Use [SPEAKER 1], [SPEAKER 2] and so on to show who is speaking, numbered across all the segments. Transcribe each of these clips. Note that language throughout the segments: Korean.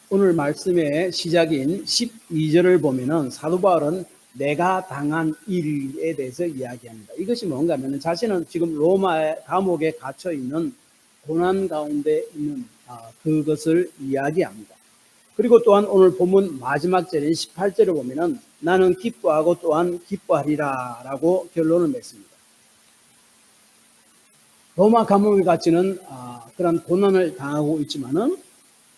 [SPEAKER 1] 오늘 말씀의 시작인 12절을 보면은 사도 바울은 내가 당한 일에 대해서 이야기합니다. 이것이 뭔가 하면 자신은 지금 로마의 감옥에 갇혀 있는 고난 가운데 있는 그것을 이야기합니다. 그리고 또한 오늘 본문 마지막 절인 18절을 보면은 나는 기뻐하고 또한 기뻐하리라 라고 결론을 맺습니다. 로마 감옥에 갇히는 그런 고난을 당하고 있지만은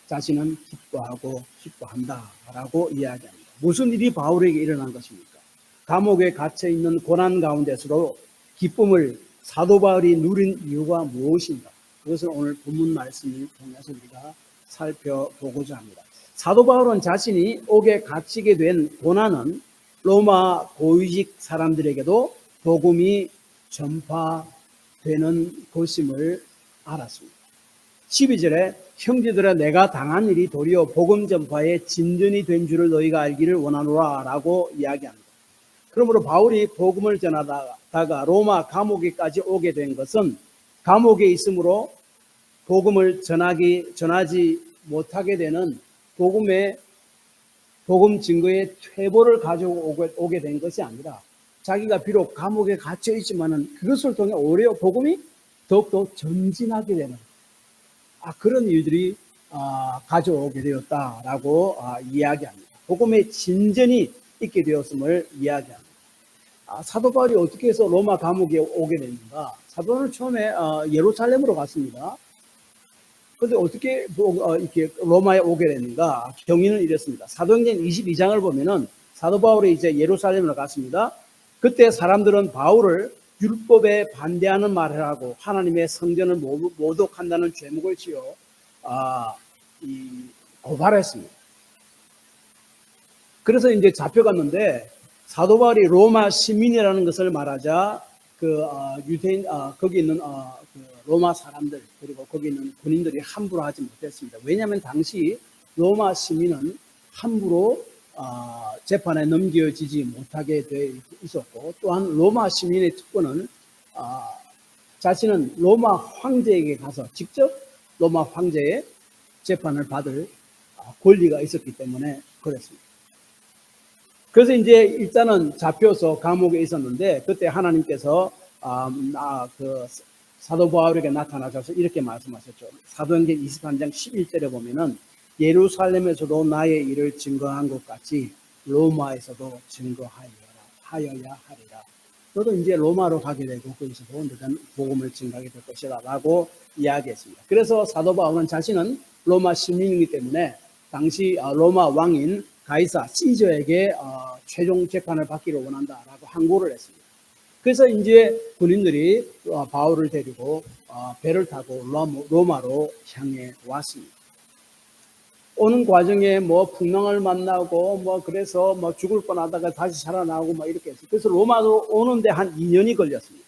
[SPEAKER 1] 자신은 기뻐하고 기뻐한다라고 이야기합니다. 무슨 일이 바울에게 일어난 것입니까? 감옥에 갇혀 있는 고난 가운데서도 기쁨을 사도 바울이 누린 이유가 무엇인가? 그것을 오늘 본문 말씀을 통해서 우리가 살펴보고자 합니다. 사도 바울은 자신이 옥에 갇히게 된 고난은 로마 고위직 사람들에게도 복음이 전파되는 것임을 알았습니다. 12절에 형제들아 내가 당한 일이 도리어 복음 전파의 진전이 된 줄을 너희가 알기를 원하노라 라고 이야기합니다. 그러므로 바울이 복음을 전하다가 로마 감옥에까지 오게 된 것은 감옥에 있으므로 복음을 전하지 못하게 되는 복음 증거의 퇴보를 가지고 오게 된 것이 아니라 자기가 비록 감옥에 갇혀 있지만은 그것을 통해 오히려 복음이 더욱더 전진하게 되는 그런 일들이 가져오게 되었다라고 이야기합니다. 복음의 진전이 있게 되었음을 이야기합니다. 사도 바울이 어떻게 해서 로마 감옥에 오게 됐는가? 사도는 처음에 예루살렘으로 갔습니다. 그런데 어떻게 이렇게 로마에 오게 됐는가? 경위는 이랬습니다. 사도행전 22장을 보면은 사도 바울이 이제 예루살렘으로 갔습니다. 그때 사람들은 바울을 율법에 반대하는 말을 하고 하나님의 성전을 모독한다는 죄목을 지어 고발했습니다. 그래서 이제 잡혀갔는데 사도 바울이 로마 시민이라는 것을 말하자 유대인 거기 있는 로마 사람들 그리고 거기 있는 군인들이 함부로 하지 못했습니다. 왜냐하면 당시 로마 시민은 함부로 재판에 넘겨지지 못하게 되어 있었고 또한 로마 시민의 특권은 자신은 로마 황제에게 가서 직접 로마 황제의 재판을 받을 권리가 있었기 때문에 그랬습니다. 그래서 이제 일단은 잡혀서 감옥에 있었는데 그때 하나님께서 사도 바울에게 나타나셔서 이렇게 말씀하셨죠. 사도행전 23장 11절에 보면은 예루살렘에서도 나의 일을 증거한 것 같이 로마에서도 증거하여야 하리라. 너도 이제 로마로 가게 되고 거기서도 너는 복음을 증거하게 될 것이다 라고 이야기했습니다. 그래서 사도 바울은 자신은 로마 시민이기 때문에 당시 로마 왕인 가이사 시저에게 최종 재판을 받기를 원한다라고 항고를 했습니다. 그래서 이제 군인들이 바울을 데리고 배를 타고 로마로 향해 왔습니다. 오는 과정에 풍랑을 만나고 그래서 죽을 뻔하다가 다시 살아나고 이렇게 했어요. 그래서 로마로 오는데 한 2년이 걸렸습니다.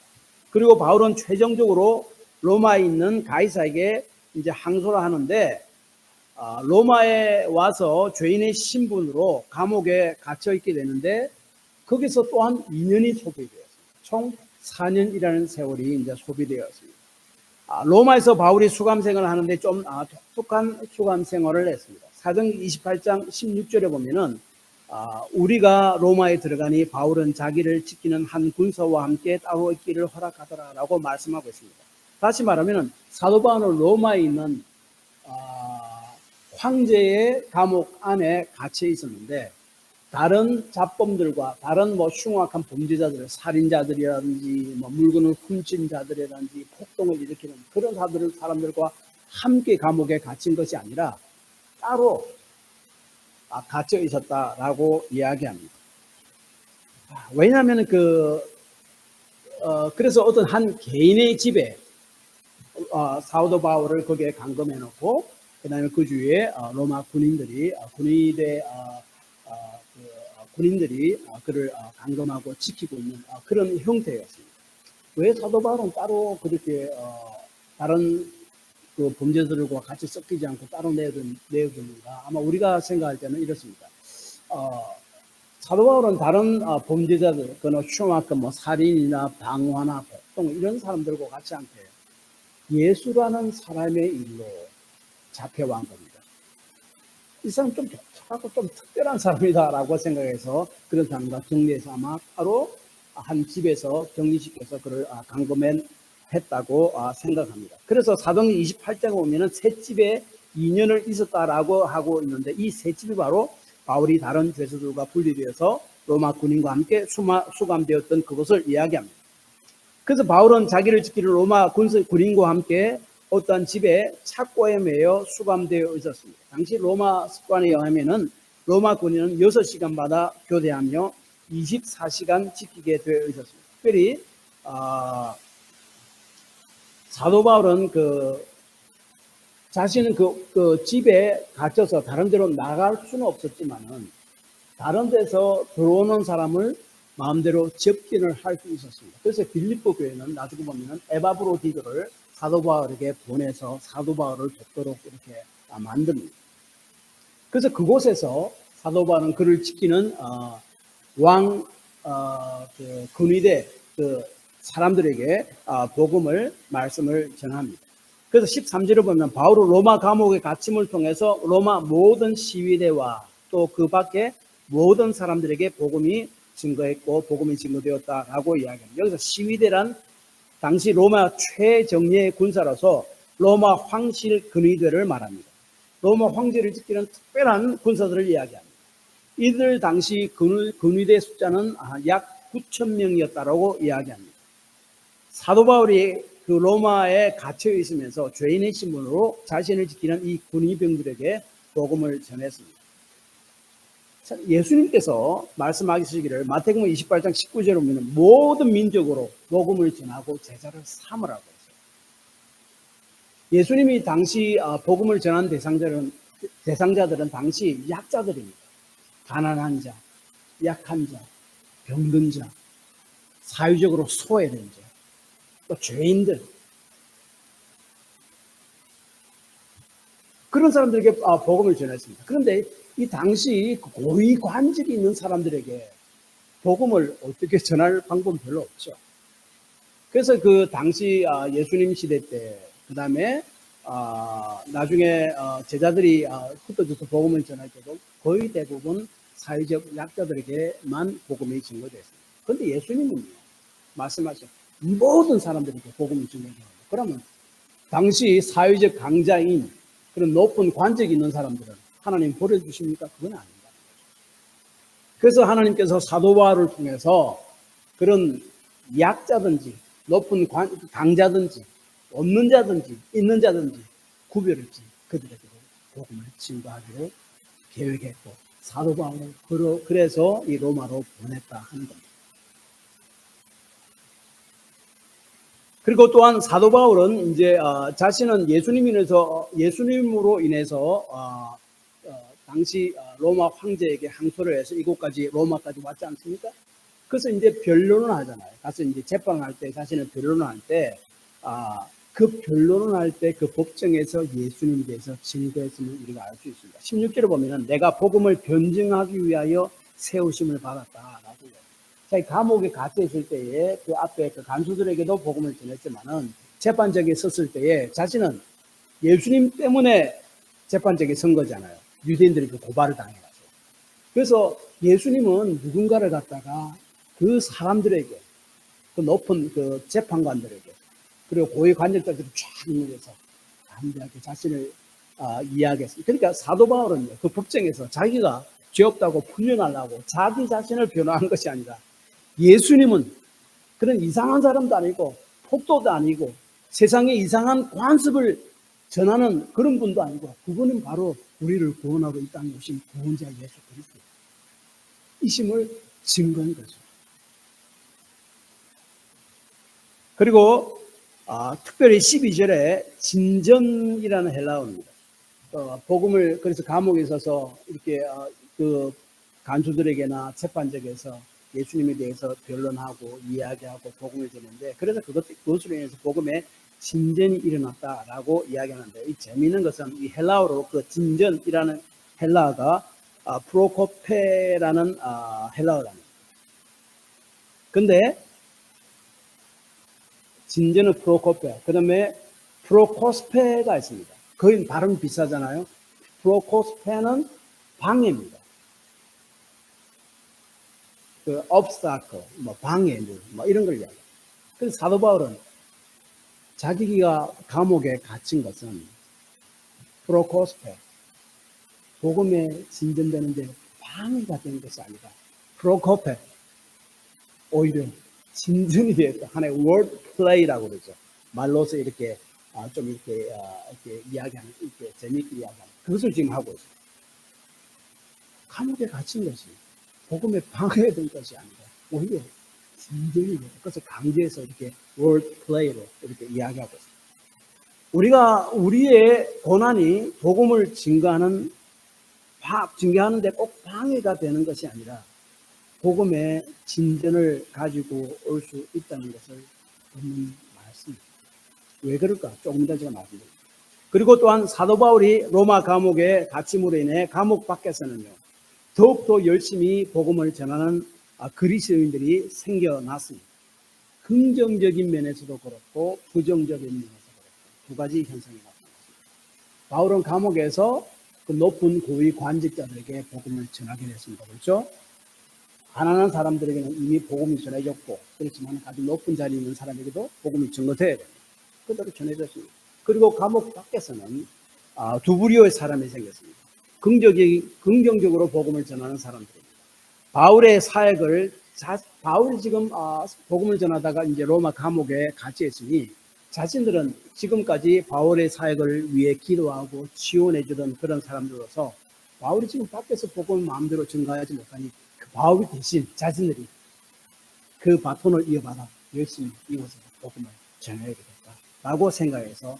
[SPEAKER 1] 그리고 바울은 최종적으로 로마에 있는 가이사에게 이제 항소를 하는데 로마에 와서 죄인의 신분으로 감옥에 갇혀 있게 되는데 거기서 또한 2년이 소비되었습니다. 총 4년이라는 세월이 이제 소비되었습니다. 로마에서 바울이 수감 생활을 하는데 좀 독특한 수감 생활을 했습니다. 사도행전 28장 16절에 보면은 우리가 로마에 들어가니 바울은 자기를 지키는 한 군사와 함께 따로 있기를 허락하더라라고 말씀하고 있습니다. 다시 말하면은 사도 바울은 로마에 있는 황제의 감옥 안에 갇혀 있었는데 다른 잡범들과 다른 흉악한 범죄자들, 살인자들이라든지 물건을 훔친 자들이라든지 폭동을 일으키는 그런 사람들과 함께 감옥에 갇힌 것이 아니라 따로 갇혀 있었다라고 이야기합니다. 왜냐하면 그래서 어떤 한 개인의 집에 사도 바울을 거기에 감금해 놓고 그다음에 그 주위에 로마 군인들이 그를 감금하고 지키고 있는 그런 형태였습니다. 왜 사도 바울은 따로 그렇게 다른 그 범죄들과 같이 섞이지 않고 따로 내어두는가? 아마 우리가 생각할 때는 이렇습니다. 사도 바울은 다른 범죄자들, 흉악한 살인이나 방화나 폭동 이런 사람들과 같이 않게 예수라는 사람의 일로 잡혀간 겁니다. 이 사람 좀 독특하고 좀 특별한 사람이다라고 생각해서 그런 사람과 정리해서 아마 바로 한 집에서 격리시켜서 그를 감금했다고 생각합니다. 그래서 사도행전 28장에 보면은 세 집에 2년을 있었다라고 하고 있는데 이 세 집이 바로 바울이 다른 죄수들과 분리되어서 로마 군인과 함께 수감되었던 그것을 이야기합니다. 그래서 바울은 자기를 지키는 로마 군인과 함께 어떠한 집에 착고에 매여 수감되어 있었습니다. 당시 로마 습관에 의하면은 로마 군인은 6시간마다 교대하며 24시간 지키게 되어 있었습니다. 특별히 사도 바울은 자신은 그 집에 갇혀서 다른 데로 나갈 수는 없었지만은 다른 데서 들어오는 사람을 마음대로 접근을 할 수 있었습니다. 그래서 빌립보 교회는 나중에 보면은 에바브로디도를 사도 바울에게 보내서 사도 바울을 돕도록 이렇게 만듭니다. 그래서 그곳에서 사도 바울은 그를 지키는 왕 근위대 사람들에게 복음을 말씀을 전합니다. 그래서 13절을 보면 바울은 로마 감옥의 갇힘을 통해서 로마 모든 시위대와 또 그 밖에 모든 사람들에게 복음이 증거했고 복음이 증거되었다라고 이야기합니다. 여기서 시위대란 당시 로마 최정예 군사로서 로마 황실 근위대를 말합니다. 로마 황제를 지키는 특별한 군사들을 이야기합니다. 이들 당시 근위대 숫자는 약 9,000명이었다라고 이야기합니다. 사도 바울이 그 로마에 갇혀 있으면서 죄인의 신분으로 자신을 지키는 이 군의병들에게 복음을 전했습니다. 예수님께서 말씀하시기를 마태복음 28장 19절에 보면 모든 민족으로 복음을 전하고 제자를 삼으라고 했어요. 예수님이 당시 복음을 전한 대상자들은 당시 약자들입니다. 가난한 자, 약한 자, 병든 자, 사회적으로 소외된 자, 또 죄인들, 그런 사람들에게 복음을 전했습니다. 그런데 이 당시 고위 관직이 있는 사람들에게 복음을 어떻게 전할 방법은 별로 없죠. 그래서 그 당시 예수님 시대 때, 그 다음에 나중에 제자들이 흩어져서 복음을 전할 때도 거의 대부분 사회적 약자들에게만 복음이 증거됐습니다. 그런데 예수님은요, 말씀하신 모든 사람들에게 복음을 증거합니다. 그러면 당시 사회적 강자인 그런 높은 관직이 있는 사람들은 하나님 버려주십니까? 그건 아닙니다. 그래서 하나님께서 사도 바울을 통해서 그런 약자든지 높은 강자든지 없는 자든지 있는 자든지 구별했지 그들에게 복음을 증거하기로 계획했고 사도 바울을 그래서 이 로마로 보냈다 하는 겁니다. 그리고 또한 사도 바울은 이제 자신은 예수님으로 인해서 당시 로마 황제에게 항소를 해서 이곳까지 로마까지 왔지 않습니까? 그래서 이제 변론을 하잖아요. 가서 이제 재판할 때 자신은 변론을 할 때 그 변론을 할 때 그 법정에서 예수님에 대해서 증거했음을 우리가 알 수 있습니다. 16절에 보면은 내가 복음을 변증하기 위하여 세우심을 받았다라고 해요. 자기 감옥에 갇혀 있을 때에 그 앞에 그 간수들에게도 복음을 전했지만은 재판정에 섰을 때에 자신은 예수님 때문에 재판정에 선 거잖아요. 유대인들에게 고발을 당해가지고. 그래서 예수님은 누군가를 갖다가 그 사람들에게, 그 높은 그 재판관들에게, 그리고 고위 관직자들이 쫙 있는데서 담대하게 자신을 이야기했습니다. 그러니까 사도 바울은 그 법정에서 자기가 죄 없다고 풀려나려고 자기 자신을 변호한 것이 아니라 예수님은 그런 이상한 사람도 아니고 폭도도 아니고 세상에 이상한 관습을 전하는 그런 분도 아니고 그분은 바로 우리를 구원하고 이 땅에 오신 구원자 예수 그리스도 이심을 증거한 거죠. 그리고 특별히 12절에 진전이라는 헬라어입니다. 복음을 그래서 감옥에 있어서 이렇게 그 간수들에게나 재판정에서 예수님에 대해서 변론하고 이야기하고 복음을 전했는데 그래서 그것으로 인해서 복음에 진전이 일어났다라고 이야기하는데 이 재미있는 것은 이 헬라어로 그 진전이라는 헬라어가 프로코페라는 헬라어랍니다. 근데 진전은 프로코페, 그 다음에 프로코스페가 있습니다. 거의 발음 비슷하잖아요. 프로코스페는 방해입니다. 그 obstacle, 뭐 방해물, 뭐 이런 걸 이야기해요. 그래서 사도 바울은 자기가 감옥에 갇힌 것은 프로코스페, 복음에 진전되는데 방해가 된 것이 아니라 프로코페, 오히려 진전이 되었다. 하나의 word play라고 그러죠. 말로서 이렇게 좀 이렇게 이야기하는, 이렇게 재미있게 이야기하는 그것을 지금 하고 있어요. 감옥에 갇힌 것이 복음에 방해된 것이 아니라 오히려 진전이 되었다. 그래서 강제해서 이렇게 word play로 이렇게 이야기하고 있어요. 우리가 우리의 고난이 복음을 증거하는데 꼭 방해가 되는 것이 아니라 복음의 진전을 가지고 올 수 있다는 것을 듣는 말씀입니다. 왜 그럴까? 조금 전에 제가 말씀드렸습니다. 그리고 또한 사도 바울이 로마 감옥에 갇힘으로 인해 감옥 밖에서는요, 더욱더 열심히 복음을 전하는 그리스도인들이 생겨났습니다. 긍정적인 면에서도 그렇고 부정적인 면에서 그렇고 두 가지 현상이 나타났습니다. 바울은 감옥에서 그 높은 고위 관직자들에게 복음을 전하게 됐습니다. 그렇죠? 가난한 사람들에게는 이미 복음이 전해졌고, 그렇지만 아주 높은 자리에 있는 사람에게도 복음이 전거돼야 됩니다. 그대로 전해졌습니다. 그리고 감옥 밖에서는 두 부류의 사람이 생겼습니다. 긍정적으로 복음을 전하는 사람들입니다. 바울의 사역을 바울이 지금 복음을 전하다가 이제 로마 감옥에 갇혀 있으니 자신들은 지금까지 바울의 사역을 위해 기도하고 지원해 주던 그런 사람들로서 바울이 지금 밖에서 복음을 마음대로 전가하지 못하니 그 바울이 대신 자신들이 그 바톤을 이어받아 열심히 이곳에서 복음을 전해야겠다라고 생각해서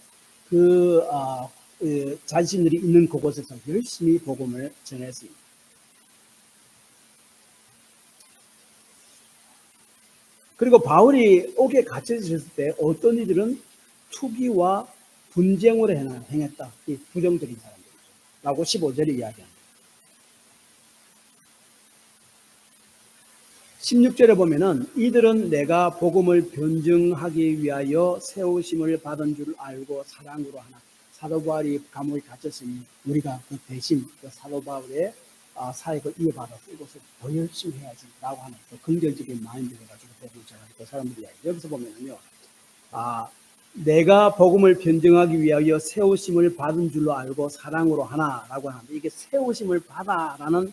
[SPEAKER 1] 자신들이 있는 그곳에서 열심히 복음을 전했습니다. 그리고 바울이 옥에 갇혀있을 때 어떤 이들은 투기와 분쟁으로 행했다. 이 부정적인 사람들이죠. 라고 15절에 이야기합니다. 16절에 보면은 이들은 내가 복음을 변증하기 위하여 세우심을 받은 줄 알고 사랑으로 하나. 사도 바울이 감옥에 갇혔으니 우리가 그 대신 그 사도 바울의 사역을 이어받아서 이것을 더 열심히 해야지 라고 하는 그 긍정적인 마인드를 가지고 복음을 전하는 그 사람들이야. 여기서 보면은요, 내가 복음을 변증하기 위하여 세우심을 받은 줄로 알고 사랑으로 하나라고 하는데, 이게 세우심을 받아라는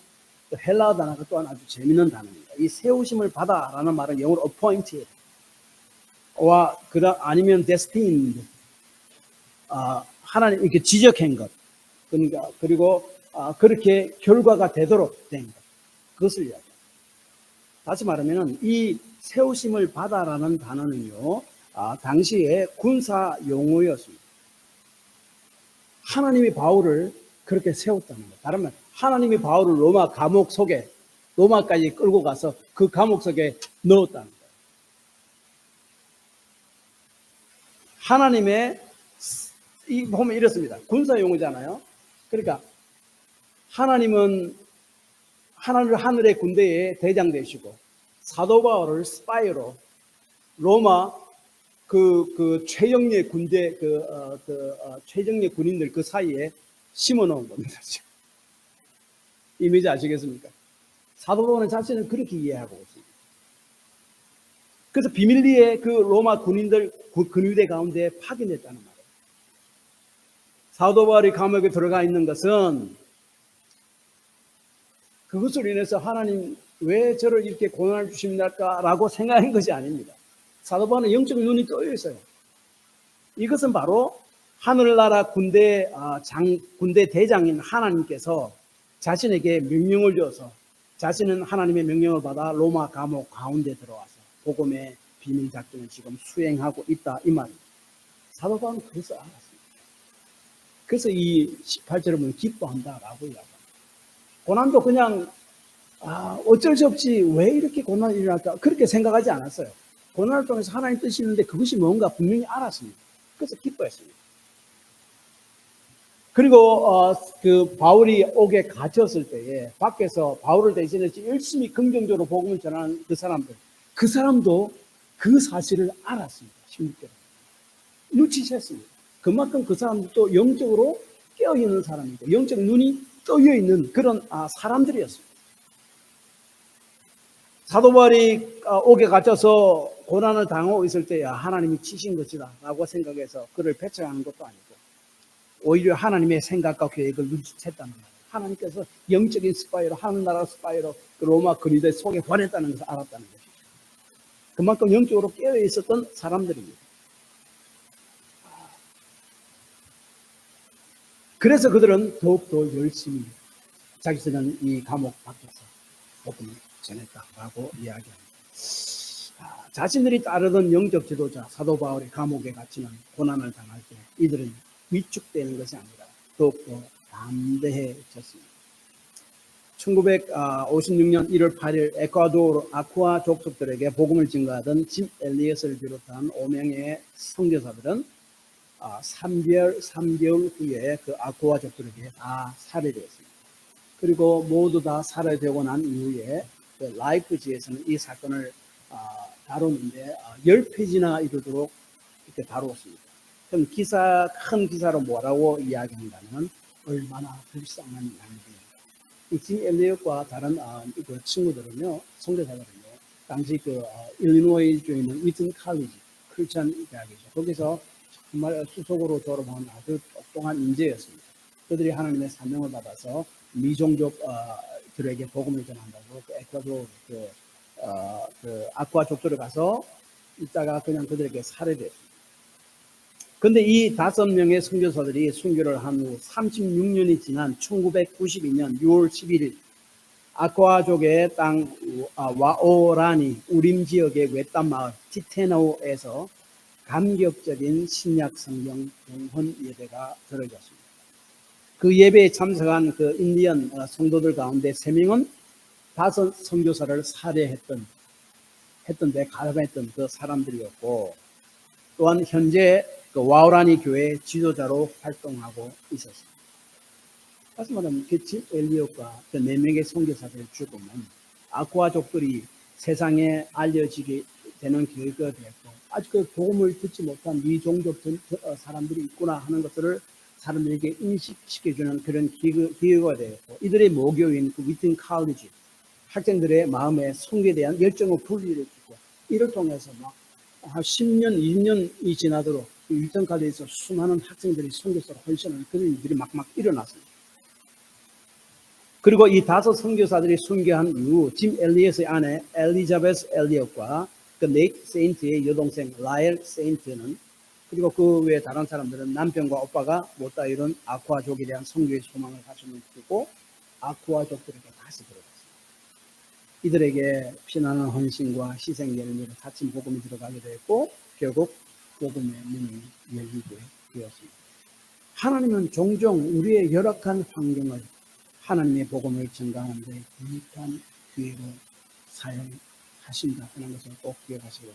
[SPEAKER 1] 헬라어 단어가 또한 아주 재미있는 단어입니다. 이 세우심을 받아라는 말은 영어로 appointed 아니면 destined, 하나님 이렇게 지적한 것, 그러니까 그리고 그렇게 결과가 되도록 된 것, 그것을 이야기합니다. 다시 말하면 이 세우심을 받아라는 단어는요, 당시에 군사 용어였습니다. 하나님이 바울을 그렇게 세웠다는 것. 다른 말, 하나님이 바울을 로마 감옥 속에, 로마까지 끌고 가서 그 감옥 속에 넣었다는 거예요. 하나님의, 보면 이렇습니다. 군사 용어잖아요. 그러니까 하나님은 하늘의 군대의 대장 되시고 사도 바울을 스파이로 로마 그 최정예 군대 최정예 군인들 그 사이에 심어 놓은 겁니다. 이미지 아시겠습니까? 사도 바울은 자신을 그렇게 이해하고 있습니다. 그래서 비밀리에 그 로마 군인들 근위대 가운데 파견됐다는 말이에요. 사도 바울이 감옥에 들어가 있는 것은 그것으로 인해서 하나님 왜 저를 이렇게 고난을 주십니까라고 생각한 것이 아닙니다. 사도 바울은 영적 눈이 떠여 있어요. 이것은 바로 하늘나라 군대 대장인 하나님께서 자신에게 명령을 줘서 자신은 하나님의 명령을 받아 로마 감옥 가운데 들어와서 복음의 비밀 작전을 지금 수행하고 있다, 이 말입니다. 사도 바울은 그래서 알았습니다. 그래서 이 18절에 보면 기뻐한다라고 이야기합니다. 고난도 그냥 어쩔 수 없이 왜 이렇게 고난이 일어날까 그렇게 생각하지 않았어요. 고난을 통해서 하나님 뜻이 있는데 그것이 뭔가 분명히 알았습니다. 그래서 기뻐했습니다. 그리고 그 바울이 옥에 갇혔을 때에 밖에서 바울을 대신해서 열심히 긍정적으로 복음을 전하는 그 사람도 그 사실을 알았습니다. 16절에 눈치챘습니다. 그만큼 그 사람도 영적으로 깨어있는 사람이고 영적 눈이 떠여있는 그런 사람들이었습니다. 사도 바울이 옥에 갇혀서 고난을 당하고 있을 때야 하나님이 치신 것이다 라고 생각해서 그를 배척하는 것도 아니고 오히려 하나님의 생각과 계획을 눈치챘다는 거예요. 하나님께서 영적인 스파이로 하늘나라 스파이로 로마 그리스도의 속에 보냈다는 것을 알았다는 것이죠. 그만큼 영적으로 깨어있었던 사람들입니다. 그래서 그들은 더욱더 열심히 자기들은 이 감옥 밖에서 복음을 전했다라고 이야기합니다. 자신들이 따르던 영적 지도자 사도 바울이 감옥에 갇히는 고난을 당할 때 이들은 위축되는 것이 아니라 더욱더 담대해졌습니다. 1956년 1월 8일 에콰도르 아쿠아 족속들에게 복음을 증거하던 짐 엘리엇을 비롯한 5명의 선교사들은 3개월 후에 그 아쿠아족들에게 다 살해되었습니다. 그리고 모두 다 살해되고 난 이후에 그 라이프지에서는 이 사건을 다루는데 10페이지나 이르도록 이렇게 다루었습니다. 그럼 큰 기사로 뭐라고 이야기한다면 얼마나 불쌍한 양들입니다. 짐 엘리엇과 다른 그 친구들은요, 선교사들은요, 당시 그 일리노이주에 있는 위튼 칼리지 크리스천 대학이죠. 거기서 정말 수석으로 졸업한 아주 똑똑한 인재였습니다. 그들이 하나님의 사명을 받아서 미종족들에게 복음을 전한다고 그 에콰도르 그 아쿠아족들에 가서 있다가 그냥 그들에게 살해됐습니다. 그런데 이 5명의 선교사들이 순교를 한 후 36년이 지난 1992년 6월 11일 아쿠아족의 땅 와오라니 우림 지역의 외딴 마을 티테노에서 감격적인 신약 성경 봉헌 예배가 드려졌습니다. 그 예배에 참석한 그 인디언 성도들 가운데 3명은 5 선교사를 살해했던 데 가담했던 그 사람들이었고, 또한 현재 그 와오라니 교회 지도자로 활동하고 있었습니다. 다시 말하면 그 짐 엘리엇과 그 4명의 선교사들의 죽음은 아쿠아족들이 세상에 알려지게 되는 계기가 되었고, 아직 그 복음을 듣지 못한 미종족 사람들이 있구나 하는 것들을 사람들에게 인식시켜주는 그런 기회가 되었고, 이들의 모교인 그 위튼 칼리지 학생들의 마음에 성경에 대한 열정을 불러일으키고, 이를 통해서 막 한 10년, 20년이 지나도록 위튼 칼리지에서 수많은 학생들이 선교사로 헌신하는 그런 일들이 막 일어났습니다. 그리고 이 5 선교사들이 순교한 이후 짐 엘리엇의 아내 엘리자베스 엘리엇과 그 네이트 세인트의 여동생 라엘 세인트는, 그리고 그 외에 다른 사람들은 남편과 오빠가 못다 이룬 아쿠아족에 대한 선교의 소망을 가슴을 두고 아쿠아족들에게 다시 들어갔습니다. 이들에게 피나는 헌신과 희생 열매로 닫힌 복음이 들어가게 되었고, 결국 복음의 문이 열리게 되었습니다. 하나님은 종종 우리의 열악한 환경을 하나님의 복음을 전가하는 데 유익한 기회로 사용하신다 하는 것을 꼭 기억하시고,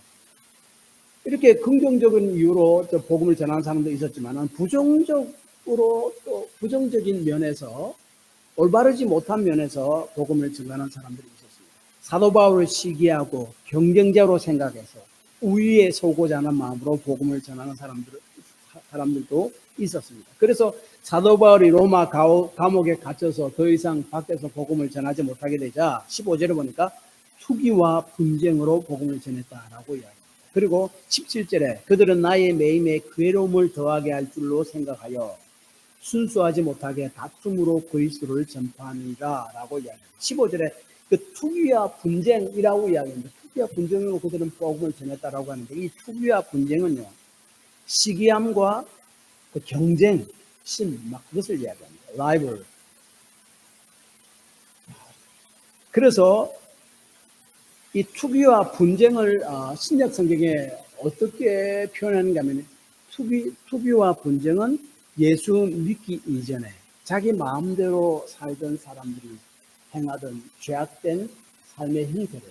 [SPEAKER 1] 이렇게 긍정적인 이유로 복음을 전하는 사람도 있었지만 부정적으로 또 부정적인 면에서 올바르지 못한 면에서 복음을 전하는 사람들이 있었습니다. 사도 바울을 시기하고 경쟁자로 생각해서 우위에 서고자 하는 마음으로 복음을 전하는 사람들도 있었습니다. 그래서 사도 바울이 로마 감옥에 갇혀서 더 이상 밖에서 복음을 전하지 못하게 되자 15절에 보니까 투기와 분쟁으로 복음을 전했다라고 이야기합니다. 그리고 17절에 그들은 나의 매임에 괴로움을 더하게 할 줄로 생각하여 순수하지 못하게 다툼으로 그리스도를 전파하니라 라고 이야기합니다. 15절에 그 투기와 분쟁이라고 이야기합니다. 투기와 분쟁으로 그들은 복음을 전했다라고 하는데, 이 투기와 분쟁은요, 시기함과 그 경쟁, 그것을 이야기합니다. 라이벌. 그래서 이 투기와 분쟁을 신약 성경에 어떻게 표현하는가 하면, 투기와 분쟁은 예수 믿기 이전에 자기 마음대로 살던 사람들이 행하던 죄악된 삶의 형태를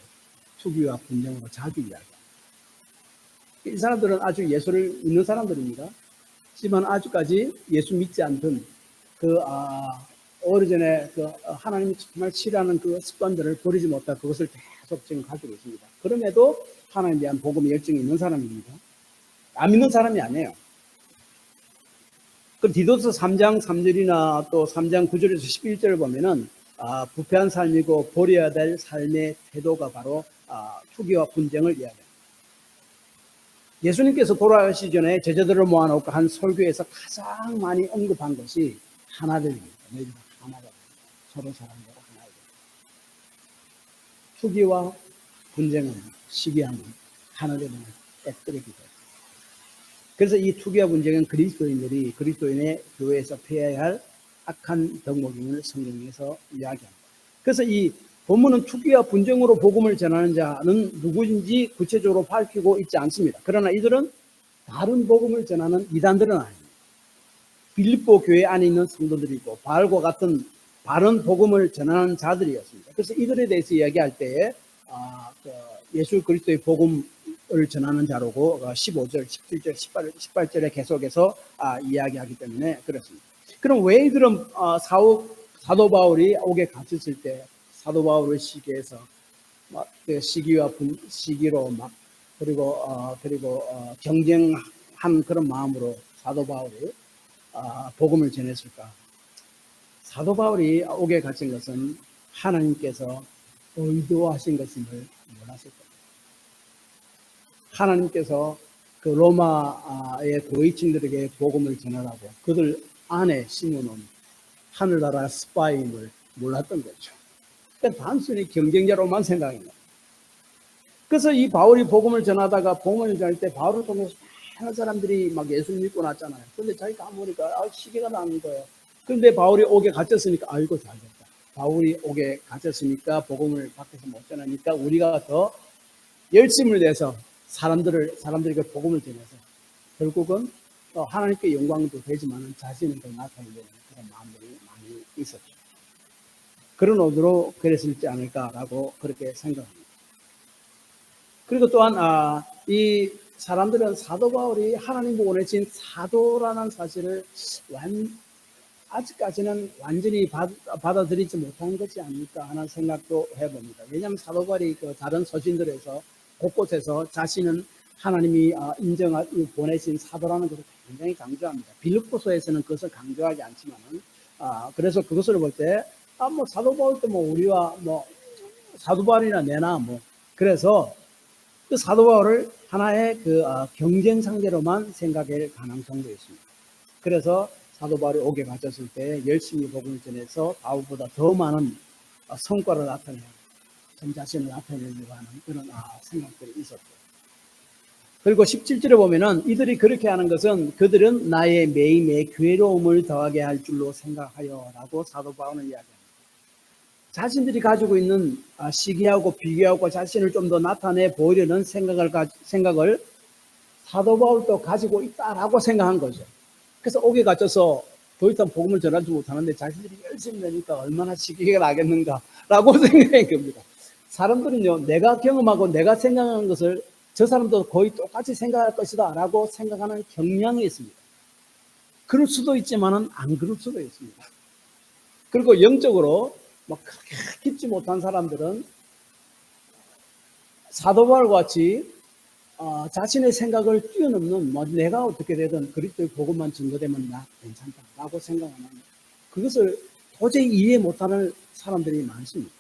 [SPEAKER 1] 투기와 분쟁으로 자주 이야기합니다. 이 사람들은 아주 예수를 믿는 사람들입니다. 하지만 아직까지 예수 믿지 않던 그 오래전에 그 하나님이 정말 싫어하는 그 습관들을 버리지 못한 그것을 계속 지금 가지고 있습니다. 그럼에도 하나님에 대한 복음의 열정이 있는 사람입니다. 안 믿는 사람이 아니에요. 그 디도서 3장 3절이나 또 3장 9절에서 11절을 보면은 부패한 삶이고 버려야 될 삶의 태도가 바로 투기와 분쟁을 이야기합니다. 예수님께서 돌아가시기 전에 제자들을 모아놓고 한 설교에서 가장 많이 언급한 것이 하나들입니다. 너희들 하나가 서로 사랑하고 하나가 투기와 분쟁은 시기하는 하늘의 문을 깨뜨리기도. 그래서 이 투기와 분쟁은 그리스도인의 교회에서 피해야 할 악한 덕목임을 성경에서 이야기합니다. 그래서 이 본문은 투기와 분쟁으로 복음을 전하는 자는 누구인지 구체적으로 밝히고 있지 않습니다. 그러나 이들은 다른 복음을 전하는 이단들은 아닙니다. 빌립보 교회 안에 있는 성도들이고 바알과 같은 바른 복음을 전하는 자들이었습니다. 그래서 이들에 대해서 이야기할 때에 예수 그리스도의 복음을 전하는 자로고 15절, 17절, 18절에 계속해서 이야기하기 때문에 그렇습니다. 그럼 왜 이들은 사도 바울이 옥에 갇혔을 때 사도 바울의 시기에서 시기로 막 그리고 경쟁한 그런 마음으로 사도 바울이 복음을 전했을까? 사도 바울이 옥에 갇힌 것은 하나님께서 의도하신 것임을 몰랐을 겁니다. 하나님께서 그 로마의 고위층들에게 복음을 전하라고 그들 안에 심어놓은 하늘나라 스파임을 몰랐던 거죠. 그러니까 단순히 경쟁자로만 생각합니다. 그래서 이 바울이 복음을 전하다가 복음을 전할 때 바울을 통해서 많은 사람들이 막 예수 믿고 났잖아요. 근데 자기가 아무리가 시기가 나는 거예요. 그런데 바울이 옥에 갇혔으니까 아이고 잘됐다. 바울이 옥에 갇혔으니까 복음을 밖에서 못 전하니까 우리가 더 열심을 내서 사람들에게 복음을 전해서 결국은 하나님께 영광도 되지만 자신은 더 나타내는 그런 마음들이 많이 있었죠. 그런 의도로 그랬을지 않을까라고 그렇게 생각합니다. 그리고 또한 이 사람들은 사도 바울이 하나님 보내신 사도라는 사실을 아직까지는 완전히 받아들이지 못한 것이 아닐까 하는 생각도 해봅니다. 왜냐하면 사도 바울이 그 다른 서신들에서 곳곳에서 자신은 하나님이 보내신 사도라는 것을 굉장히 강조합니다. 빌립보서에서는 그것을 강조하지 않지만은 그래서 그것을 볼 때 뭐 사도 바울도 뭐 우리와 뭐 사도 바울이나 내나 뭐 그래서 그 사도 바울을 하나의 그 경쟁 상대로만 생각할 가능성도 있습니다. 그래서 사도 바울이 옥에 갇혔을 때 열심히 복음을 전해서 바울보다 더 많은 성과를 나타내고 전 자신을 나타내려고 하는 그런 생각들이 있었죠. 그리고 17절에 보면은 이들이 그렇게 하는 것은 그들은 나의 매임에 괴로움을 더하게 할 줄로 생각하여라고 사도 바울은 이야기합니다. 자신들이 가지고 있는 시기하고 비교하고 자신을 좀 더 나타내 보이려는 생각을 사도 바울도 가지고 있다라고 생각한 거죠. 그래서 옥에 갇혀서 더 이상 복음을 전하지 못하는데 자신들이 열심히 내니까 얼마나 시기가 나겠는가라고 생각한 겁니다. 사람들은요, 내가 경험하고 내가 생각하는 것을 저 사람도 거의 똑같이 생각할 것이다 라고 생각하는 경향이 있습니다. 그럴 수도 있지만은 안 그럴 수도 있습니다. 그리고 영적으로 막 그렇게 깊지 못한 사람들은 사도 바울과 같이 자신의 생각을 뛰어넘는 내가 어떻게 되든 그리스도의 복음만 증거되면 나 괜찮다라고 생각하는 그것을 도저히 이해 못하는 사람들이 많습니다.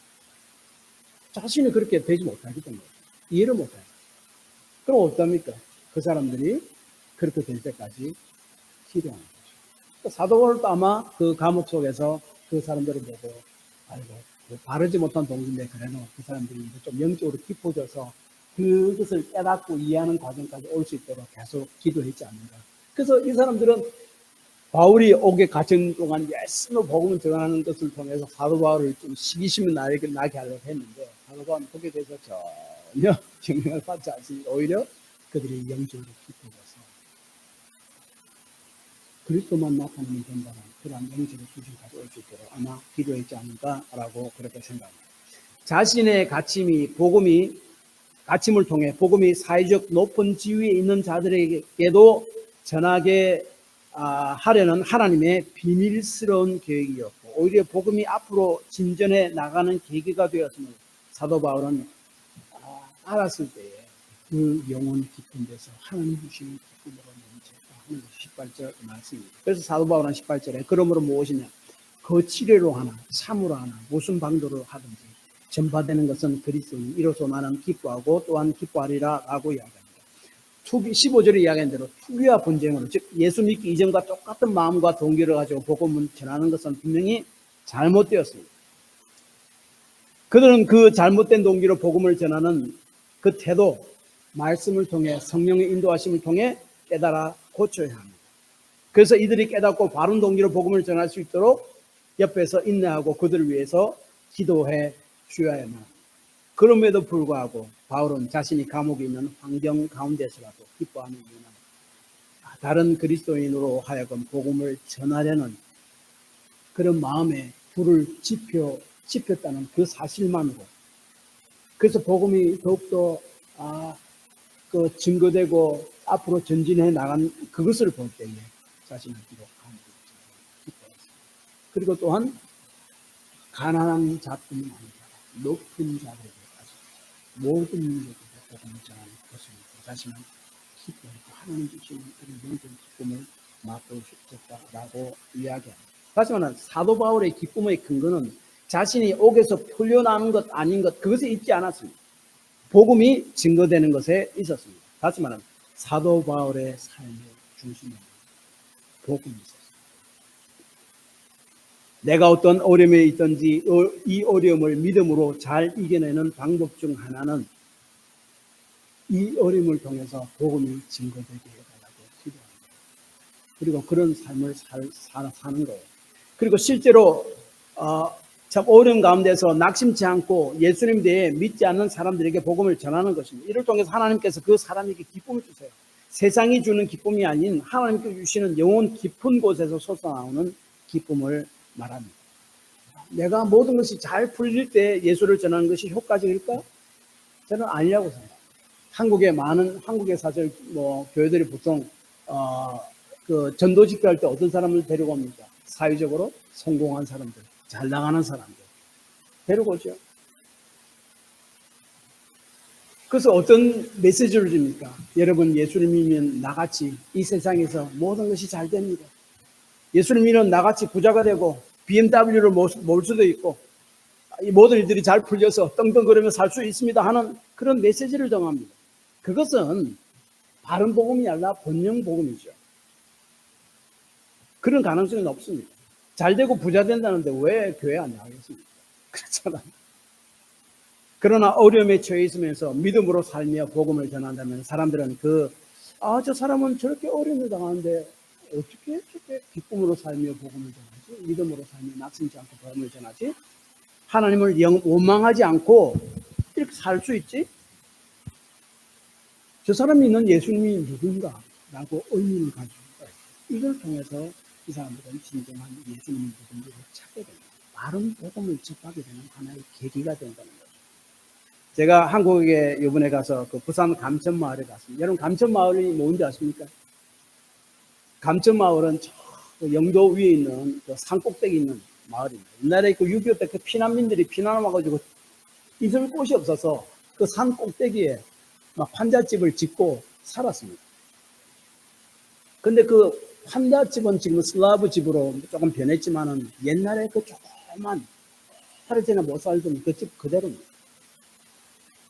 [SPEAKER 1] 자신이 그렇게 되지 못하기 때문에 이해를 못해요. 그럼 어떻습니까? 그 사람들이 그렇게 될 때까지 기도하는 거죠. 사도 바울도 아마 그 감옥 속에서 그 사람들을 보고 아이고 바르지 못한 동기인데 그래도 그 사람들이 좀 영적으로 깊어져서 그것을 깨닫고 이해하는 과정까지 올 수 있도록 계속 기도했지 않는가. 그래서 이 사람들은 바울이 옥에 갇힌 동안 열심히 복음을 전하는 것을 통해서 사도 바울을 좀 시기심을 나게 하려고 했는데 사도 바울은 거기에 대해서 전혀 영향을 받지 않습니다. 오히려 그들이 영적으로 깊어져서 그리스도만 나타내면 된다는 그런 영적인 수준까지 올 수 있도록 아마 기도했지 않을까라고 그렇게 생각합니다. 자신의 가침을 통해 복음이 사회적 높은 지위에 있는 자들에게도 전하게 하려는 하나님의 비밀스러운 계획이었고 오히려 복음이 앞으로 진전해 나가는 계기가 되었음을 사도 바울은 알았을 때에 그 영혼 깊은 데서 하나님 주시는 기쁨으로 넘쳤다 하는 것이 18절 말씀입니다. 그래서 사도 바울은 18절에 그러므로 무엇이냐? 거칠애로 하나 참으로 하나 무슨 방도로 하든지 전파되는 것은 그리스도니 이로써 나는 기뻐하고 또한 기뻐하리라 라고 이야기합니다. 15절에 이야기한 대로 투기와 분쟁으로, 즉 예수 믿기 이전과 똑같은 마음과 동기를 가지고 복음을 전하는 것은 분명히 잘못되었습니다. 그들은 그 잘못된 동기로 복음을 전하는 그 태도, 말씀을 통해 성령의 인도하심을 통해 깨달아 고쳐야 합니다. 그래서 이들이 깨닫고 바른 동기로 복음을 전할 수 있도록 옆에서 인내하고 그들을 위해서 기도해 주어야만 합니다. 그럼에도 불구하고 바울은 자신이 감옥에 있는 환경 가운데서라도 기뻐하는 이유는 다른 그리스도인으로 하여금 복음을 전하려는 그런 마음에 불을 지폈다는 그 사실만으로, 그래서 복음이 더욱더 증거되고 앞으로 전진해 나간 그것을 볼 때에 자신을 기록하는 기뻐했습니다. 그리고 또한 가난한 자뿐만 아니라 높은 자들에게까지 모든 민족에게 복음을 전하는 것을 자신은 기뻐했고 하나님 주시는 그런 영적 기쁨을 맛볼 수 있었다라고 이야기합니다. 다시 말하면 사도 바울의 기쁨의 근거는 자신이 옥에서 풀려나는 것 아닌 것, 그것에 있지 않았습니다. 복음이 증거되는 것에 있었습니다. 다시 말하면 사도 바울의 삶의 중심에 복음이 있었습니다. 내가 어떤 어려움에 있든지 이 어려움을 믿음으로 잘 이겨내는 방법 중 하나는 이 어려움을 통해서 복음이 증거되게 해달라고 기도합니다. 그리고 그런 삶을 사는 거예요. 그리고 실제로 참 어려운 가운데서 낙심치 않고 예수님 대해 믿지 않는 사람들에게 복음을 전하는 것입니다. 이를 통해서 하나님께서 그 사람에게 기쁨을 주세요. 세상이 주는 기쁨이 아닌 하나님께서 주시는 영혼 깊은 곳에서 솟아나오는 기쁨을 말합니다. 내가 모든 것이 잘 풀릴 때 예수를 전하는 것이 효과적일까? 저는 아니라고 생각합니다. 한국의 사실 교회들이 보통 그 전도 집회할 때 어떤 사람을 데리고 옵니까? 사회적으로 성공한 사람들, 잘 나가는 사람들 데리고 오죠. 그래서 어떤 메시지를 줍니까? 여러분 예수를 믿으면 나같이 이 세상에서 모든 것이 잘 됩니다. 예수를 믿으면 나같이 부자가 되고 BMW를 몰 수도 있고 이 모든 일들이 잘 풀려서 떵떵거리며 살 수 있습니다 하는 그런 메시지를 정합니다. 그것은 바른 복음이 아니라 번영 복음이죠. 그런 가능성은 없습니다. 잘 되고 부자 된다는데 왜 교회 안 나가겠습니까? 그렇잖아요. 그러나 어려움에 처해 있으면서 믿음으로 살며 복음을 전한다면 사람들은 저 사람은 저렇게 어려움을 당하는데 어떻게 저렇게 기쁨으로 살며 복음을 전하지? 믿음으로 살며 낙심치 않고 복음을 전하지? 하나님을 원망하지 않고 이렇게 살 수 있지? 저 사람이 믿는 예수님이 누군가? 라고 의문을 가지고 이걸 통해서 이 사람들은 진정한 예수님이 누군지를 찾게 됩니다. 바른 복음을 접하게 되는 하나의 계기가 된다는 거죠. 제가 한국에 이번에 가서 그 부산 감천마을에 갔습니다. 여러분 감천마을이 뭔지 아십니까? 감천마을은 저 영도 위에 있는 그 산꼭대기 있는 마을입니다. 옛날에 그 6.25 때 그 피난민들이 피난 와가지고 있을 곳이 없어서 그 산꼭대기에 막 환자집을 짓고 살았습니다. 근데 그 환자집은 지금 슬라브 집으로 조금 변했지만은 옛날에 그 조그만 하루 전에 못 살던 그 집 그대로입니다.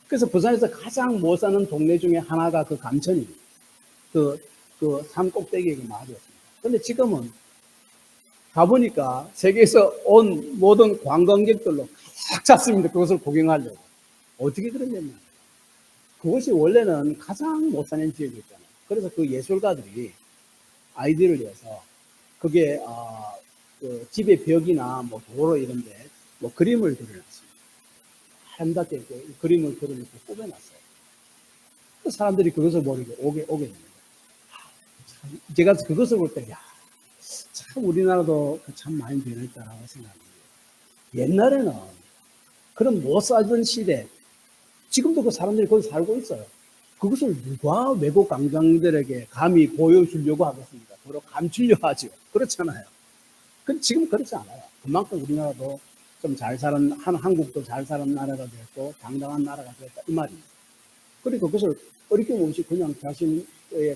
[SPEAKER 1] 그래서 부산에서 가장 못 사는 동네 중에 하나가 그 감천입니다. 그 산꼭대기의 그 마을이었습니다. 근데 지금은 가보니까 세계에서 온 모든 관광객들로 가득 찼습니다. 그것을 구경하려고. 어떻게 그러냐면 그것이 원래는 가장 못 사는 지역이었잖아요. 그래서 그 예술가들이 아이디어를 내서 그게 그 집의 벽이나 뭐 도로 이런데 뭐 그림을 그려놨습니다. 아름답게 그림을 그려놓고 꾸며놨어요. 그 사람들이 그것을 모르고 오게 됩니다. 제가 그것을 볼 때, 참 우리나라도 참 많이 변했다라고 생각합니다. 옛날에는 그런 못 살던 시대, 지금도 그 사람들이 거기 살고 있어요. 그것을 누가 외국 관광객들에게 감히 보여주려고 하겠습니까? 서로 감추려 하죠. 그렇잖아요. 근데 지금 그렇지 않아요. 그만큼 우리나라도 좀 잘 사는, 한국도 잘 사는 나라가 되었고, 당당한 나라가 되었다. 이 말입니다. 그리고 그것을 어렵게 없이 그냥 자신의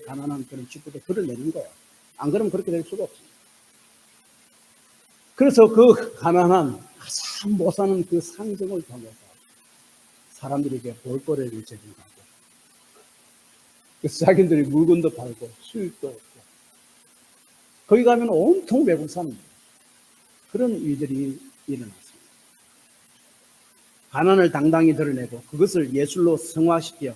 [SPEAKER 1] 가난한 그런 직부도 드러내는 거예요. 안 그러면 그렇게 될 수가 없습니다. 그래서 그 가난한 가장 못 사는 그 상정을 통해서 사람들에게 볼거리를 제공하고, 그래서 자기들이 물건도 팔고 수익도 얻고, 거기 가면 온통 외국 사는 그런 일들이 일어났습니다. 가난을 당당히 드러내고 그것을 예술로 승화시켜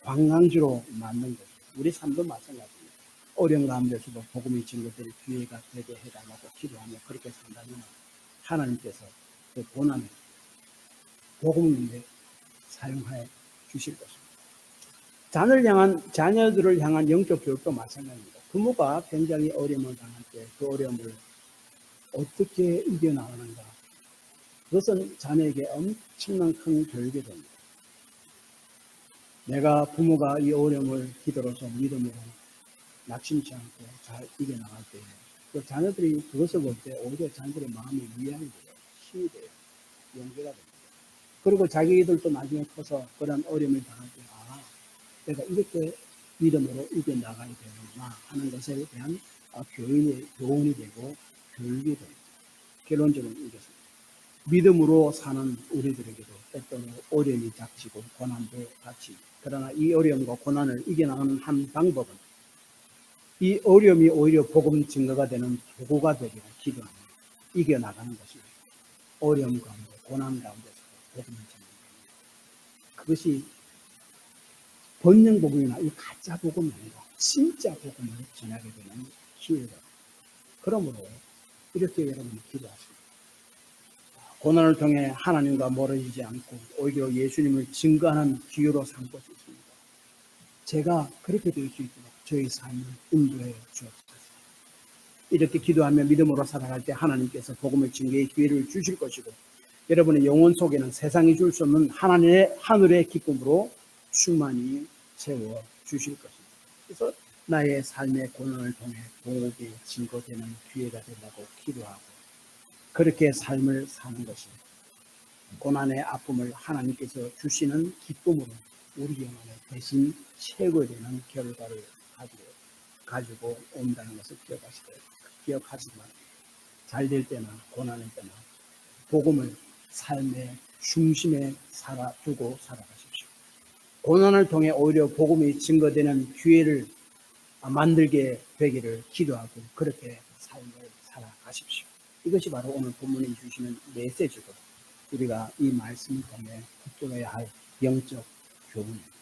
[SPEAKER 1] 관광지로 만든 거죠. 우리 삶도 마찬가지입니다. 어려운 가운데서도 복음이 증거될 기회가 되게 해달라고 기도하며 그렇게 산다면 하나님께서 그 고난을 복음을 위해 사용해 주실 것입니다. 자녀들을 향한 영적 교육도 마찬가지입니다. 부모가 굉장히 어려움을 당할 때 그 어려움을 어떻게 이겨나가는가, 그것은 자녀에게 엄청난 큰 교육이 됩니다. 내가 부모가 이 어려움을 기도로서 믿음으로 낙심치 않고 잘 이겨나갈 때, 그 자녀들이 그것을 볼 때 오히려 자녀들의 마음이 위안이 돼요. 힘이 돼요. 용기가 됩니다. 그리고 자기들도 나중에 커서 그런 어려움을 당할 때, 내가 이렇게 믿음으로 이겨나가야 되는구나 하는 것에 대한 교훈이 되고 교육이 됩니다. 결론적으로 이것입니다. 믿음으로 사는 우리들에게도 때때로 어려움이 닥치고 고난도 닥칩니다. 그러나 이 어려움과 고난을 이겨나가는 한 방법은 이 어려움이 오히려 복음 증거가 되는 도구가 되기를 기도하며 이겨나가는 것입니다. 어려움 가운데 고난 가운데서 복음을 전합니다. 그것이 번영 복음이나 이 가짜 복음이 아니라 진짜 복음을 전하게 되는 기회가. 그러므로 이렇게 여러분이 기도하십니다. 고난을 통해 하나님과 멀어지지 않고 오히려 예수님을 증거하는 기회로 삼고 싶습니다. 제가 그렇게 될 수 있도록 저희 삶을 인도해 주옵소서. 이렇게 기도하며 믿음으로 살아갈 때 하나님께서 복음을 증거의 기회를 주실 것이고, 여러분의 영혼 속에는 세상이 줄 수 없는 하늘의 기쁨으로 충만히 채워 주실 것입니다. 그래서 나의 삶의 고난을 통해 복음이 증거되는 기회가 된다고 기도하고, 그렇게 삶을 사는 것이 고난의 아픔을 하나님께서 주시는 기쁨으로 우리 영혼에 대신 채워되는 결과를 가지고 온다는 것을 기억하시기만 잘 될 때나 고난일 때나 복음을 삶의 중심에 두고 살아가십시오. 고난을 통해 오히려 복음이 증거되는 기회를 만들게 되기를 기도하고 그렇게 삶을 살아가십시오. 이것이 바로 오늘 본문이 주시는 메시지고, 우리가 이 말씀을 통해 붙들어야 할 영적 교훈입니다.